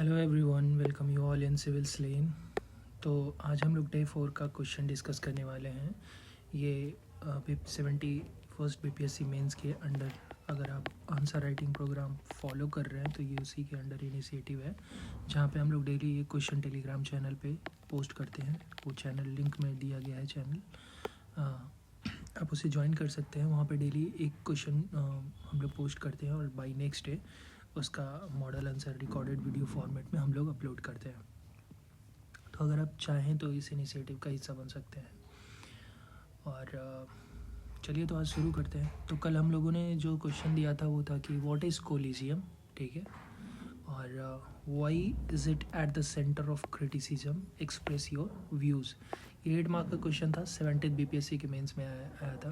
Hello everyone, welcome you all in civil lane. तो आज हम लोग डे 4 का क्वेश्चन डिस्कस करने वाले हैं। ये 71st बीपीएससी मेंस के अंडर अगर आप आंसर राइटिंग प्रोग्राम फॉलो कर रहे हैं तो ये उसी के अंडर इनिशिएटिव है, जहाँ पे हम लोग डेली ये क्वेश्चन टेलीग्राम चैनल पे पोस्ट करते हैं। वो चैनल लिंक में दिया गया है चैनल, आप उसे ज्वाइन कर सकते हैं। वहाँ पे डेली एक क्वेश्चन हम लोग पोस्ट करते हैं और बाय नेक्स्ट डे उसका model answer recorded video format में हम लोग अपलोड करते हैं। तो अगर आप चाहें तो इस इनिशिएटिव का हिस्सा बन सकते हैं। और चलिए तो आज शुरू करते हैं। तो कल हम लोगों ने जो क्वेश्चन दिया था वो था कि व्हाट इज़ कोलिजियम, ठीक है, और why is it at the centre of criticism, express your views. ये 8 मार्क का क्वेश्चन था, 70 बीपीएससी के मेंस में आया था,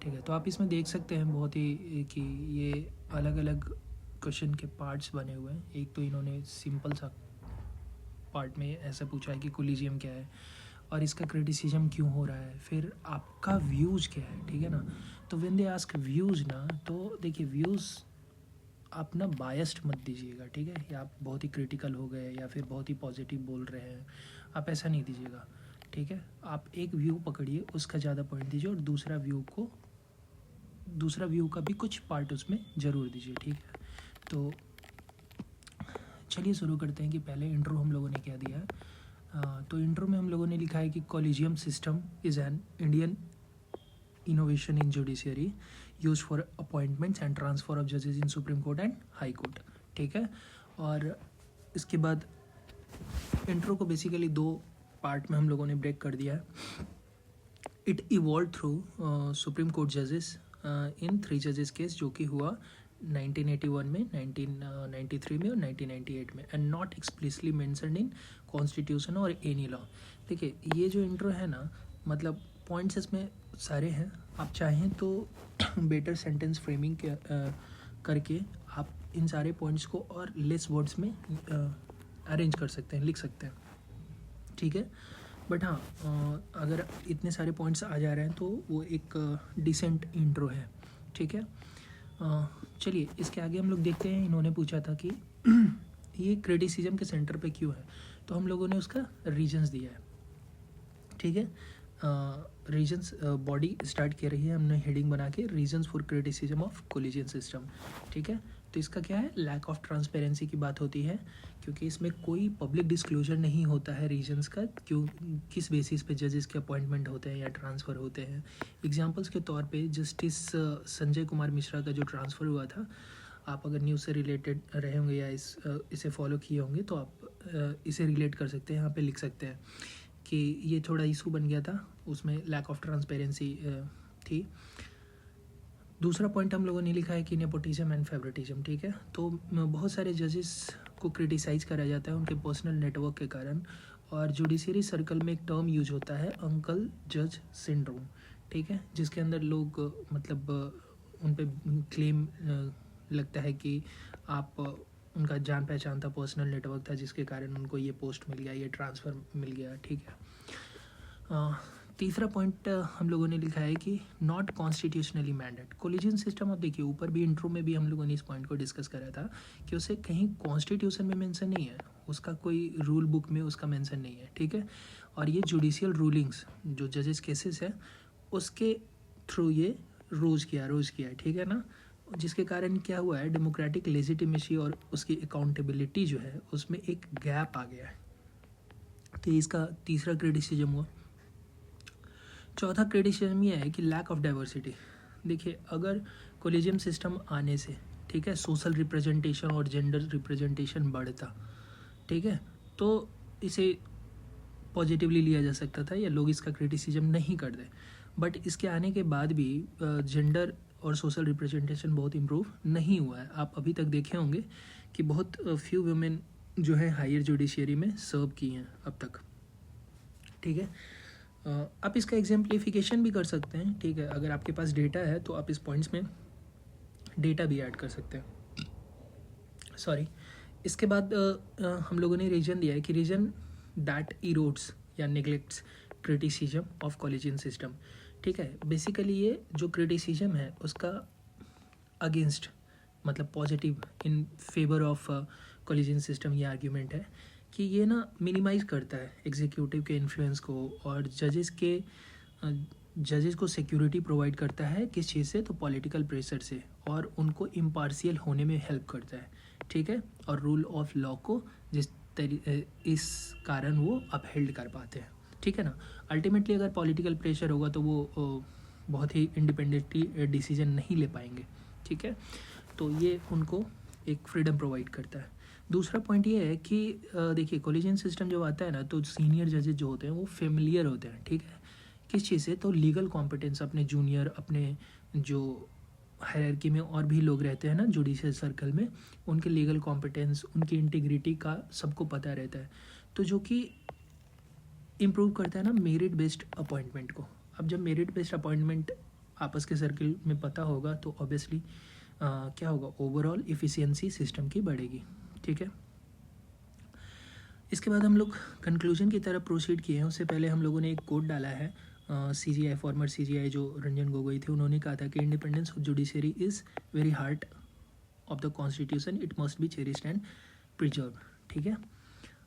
ठीक है। तो आप इसमें देख सकते हैं बहुत ही कि ये अलग अलग क्वेश्चन के पार्ट्स बने हुए हैं। एक तो इन्होंने सिंपल सा पार्ट में ऐसा पूछा है कि कोलिजियम क्या है और इसका क्रिटिसिज्म क्यों हो रहा है, फिर आपका व्यूज़ क्या है, ठीक है ना। तो व्हेन दे आस्क व्यूज़ ना, तो देखिए व्यूज़ आप ना बायस्ड मत दीजिएगा, ठीक है, या आप बहुत ही क्रिटिकल हो गए या फिर बहुत ही पॉजिटिव बोल रहे हैं, आप ऐसा नहीं दीजिएगा, ठीक है। आप एक व्यू पकड़िए, उसका ज़्यादा पॉइंट दीजिए और दूसरा व्यू का भी कुछ पार्ट उसमें ज़रूर दीजिए, ठीक है। तो चलिए शुरू करते हैं कि पहले इंट्रो हम लोगों ने क्या दिया है। तो इंट्रो में हम लोगों ने लिखा है कि collegium system is an Indian innovation in judiciary use for appointments and transfer of जजेस in Supreme Court and High Court, ठीक है। और इसके बाद इंट्रो को बेसिकली 2 पार्ट में हम लोगों ने ब्रेक कर दिया है। It evolve through supreme court जजेस इन 3 जजेस केस, जो कि हुआ 1981 में, 1993 में और 1998 में, and not explicitly mentioned in constitution और एनी लॉ। देखिए ये जो इंट्रो है ना, मतलब पॉइंट्स इसमें सारे हैं। आप चाहें तो बेटर सेंटेंस फ्रेमिंग करके आप इन सारे पॉइंट्स को और लेस वर्ड्स में अरेंज कर सकते हैं, लिख सकते हैं, ठीक है। बट हाँ, अगर इतने सारे पॉइंट्स आ जा रहे हैं तो वो एक डिसेंट इंट्रो है, ठीक है। चलिए इसके आगे हम लोग देखते हैं। इन्होंने पूछा था कि ये क्रिटिसिज्म के सेंटर पे क्यों है, तो हम लोगों ने उसका रीजंस दिया है, ठीक है। रीजंस बॉडी स्टार्ट कर रही है हमने हेडिंग बना के, reasons for criticism of collegium system, ठीक है। तो इसका क्या है, लैक ऑफ ट्रांसपेरेंसी की बात होती है, क्योंकि इसमें कोई पब्लिक डिस्क्लोजर नहीं होता है रीजंस का, क्यों किस बेसिस पे जजेस के अपॉइंटमेंट होते हैं या ट्रांसफ़र होते हैं। एग्जांपल्स के तौर पे जस्टिस संजय कुमार मिश्रा का जो ट्रांसफ़र हुआ था, आप अगर न्यूज़ से रिलेटेड रहे होंगे या इसे फॉलो किए होंगे तो आप इसे रिलेट कर सकते हैं। यहाँ पे लिख सकते हैं कि ये थोड़ा इशू बन गया था, उसमें लैक ऑफ ट्रांसपेरेंसी थी। दूसरा पॉइंट हम लोगों ने लिखा है कि नेपोटिज्म एंड फेवरेटिज्म, ठीक है। तो बहुत सारे जजेस को क्रिटिसाइज़ करा जाता है उनके पर्सनल नेटवर्क के कारण, और जुडिशरी सर्कल में एक टर्म यूज होता है अंकल जज सिंड्रोम, ठीक है, जिसके अंदर लोग मतलब उन पे क्लेम लगता है कि आप उनका जान पहचान था, पर्सनल नेटवर्क था, जिसके कारण उनको ये पोस्ट मिल गया, ये ट्रांसफ़र मिल गया, ठीक है। तीसरा पॉइंट हम लोगों ने लिखा है कि नॉट कॉन्स्टिट्यूशनली मैंडेट कोलिजियन सिस्टम। अब देखिए ऊपर भी इंट्रो में भी हम लोगों ने इस पॉइंट को डिस्कस करा था कि उसे कहीं कॉन्स्टिट्यूशन में मेंशन नहीं है, उसका कोई रूल बुक में उसका मेंशन नहीं है, ठीक है। और ये जुडिशियल रूलिंग्स जो जजेस केसेस है उसके थ्रू ये रोज़ किया है, ठीक है ना, जिसके कारण क्या हुआ है, डेमोक्रेटिक लेजिटिमेसी और उसकी अकाउंटेबिलिटी जो है उसमें एक गैप आ गया है। तो इसका तीसरा क्रिटिसिज्म हुआ। चौथा क्रिटिसिज्म ये है कि लैक ऑफ डाइवर्सिटी। देखिए अगर कोलिजियम सिस्टम आने से, ठीक है, सोशल रिप्रेजेंटेशन और जेंडर रिप्रेजेंटेशन बढ़ता, ठीक है, तो इसे पॉजिटिवली लिया जा सकता था या लोग इसका क्रिटिसिज्म नहीं कर दे। बट इसके आने के बाद भी जेंडर और सोशल रिप्रेजेंटेशन बहुत इम्प्रूव नहीं हुआ है। आप अभी तक देखे होंगे कि बहुत फ्यू वुमेन जो है हायर जुडिशियरी में सर्व की हैं अब तक, ठीक है। आप इसका एग्जाम्प्लिफिकेशन भी कर सकते हैं, ठीक है, अगर आपके पास डेटा है तो आप इस पॉइंट्स में डेटा भी ऐड कर सकते हैं, सॉरी। इसके बाद हम लोगों ने रीजन दिया है कि रीजन दैट इरोड्स या नेग्लेक्ट्स क्रिटिसिज्म ऑफ कोलिजियन सिस्टम, ठीक है। बेसिकली ये जो क्रिटिसिज्म है उसका अगेंस्ट मतलब positive in favour of collision system ये आर्ग्यूमेंट है कि ये ना मिनिमाइज करता है एग्जीक्यूटिव के इन्फ्लुएंस को और जजेस को सिक्योरिटी प्रोवाइड करता है किस चीज़ से, तो पॉलिटिकल प्रेशर से, और उनको इम्पार्शियल होने में हेल्प करता है, ठीक है, और रूल ऑफ लॉ को इस कारण वो अपहेल्ड कर पाते हैं, ठीक है ना। अल्टीमेटली अगर पॉलिटिकल प्रेशर होगा तो वो बहुत ही इंडिपेंडेंटली डिसीजन नहीं ले पाएंगे, ठीक है। तो ये उनको एक फ्रीडम प्रोवाइड करता है। दूसरा पॉइंट ये है कि देखिए कोलिजन सिस्टम जब आता है ना तो सीनियर जजेस जो होते हैं वो फेमिलियर होते हैं, ठीक है, किस चीज़ से, तो लीगल कॉम्पिटेंस अपने जूनियर, अपने जो हायरार्की में और भी लोग रहते हैं ना जुडिशियल सर्कल में, उनके लीगल कॉम्पिटेंस, उनकी इंटीग्रिटी का सबको पता रहता है, तो जो कि इम्प्रूव करता है ना मेरिट बेस्ड अपॉइंटमेंट को। अब जब मेरिट बेस्ड अपॉइंटमेंट आपस के सर्कल में पता होगा तो ऑब्वियसली क्या होगा, ओवरऑल इफ़िशियंसी सिस्टम की बढ़ेगी, ठीक है। इसके बाद हम लोग कंक्लूजन की तरफ प्रोसीड किए हैं, उससे पहले हम लोगों ने एक कोड डाला है, CGI फॉर्मर CGI जो रंजन गोगोई थे, उन्होंने कहा था कि independence of judiciary is very heart of the constitution, it must be cherished and preserve, ठीक है।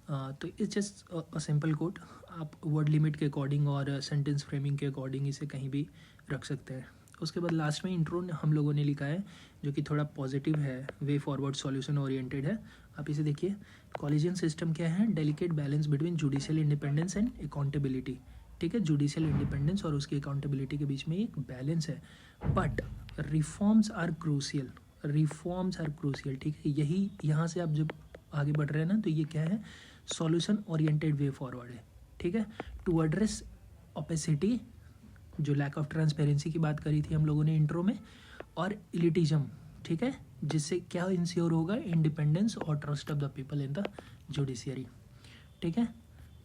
तो it's just a simple code, आप वर्ड लिमिट के अकॉर्डिंग और सेंटेंस फ्रेमिंग के अकॉर्डिंग इसे कहीं भी रख सकते हैं। उसके बाद लास्ट में इंट्रो हम लोगों ने लिखा है जो कि थोड़ा पॉजिटिव है, वे फॉरवर्ड सॉल्यूशन ओरिएंटेड है। आप इसे देखिए, कॉलिजन सिस्टम क्या है, delicate balance between judicial independence and accountability, ठीक है, जुडिशियल इंडिपेंडेंस और उसकी अकाउंटेबिलिटी के बीच में एक बैलेंस है, but reforms are crucial, reforms are crucial, ठीक है। यही यहाँ से आप जब आगे बढ़ रहे हैं ना तो ये क्या है, सॉल्यूशन ओरिएंटेड वे फॉरवर्ड है, ठीक है, टू एड्रेस ओपेसिटी, जो लैक ऑफ ट्रांसपेरेंसी की बात करी थी हम लोगों ने इंट्रो में, और इलिटिज्म, ठीक है, जिससे क्या इंश्योर होगा, इंडिपेंडेंस और trust of the people in the judiciary, ठीक है।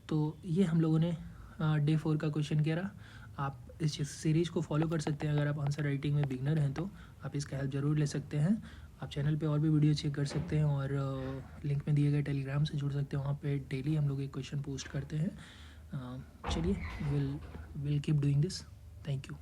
तो ये हम लोगों ने डे 4 का क्वेश्चन किया रहा। आप इस सीरीज़ को फॉलो कर सकते हैं, अगर आप आंसर राइटिंग में बिगनर हैं तो आप इसका हेल्प ज़रूर ले सकते हैं। आप चैनल पे और भी वीडियो चेक कर सकते हैं और लिंक में दिए गए टेलीग्राम से जुड़ सकते हैं, वहाँ पे डेली हम लोग एक क्वेश्चन पोस्ट करते हैं। चलिए, will keep doing this. Thank you.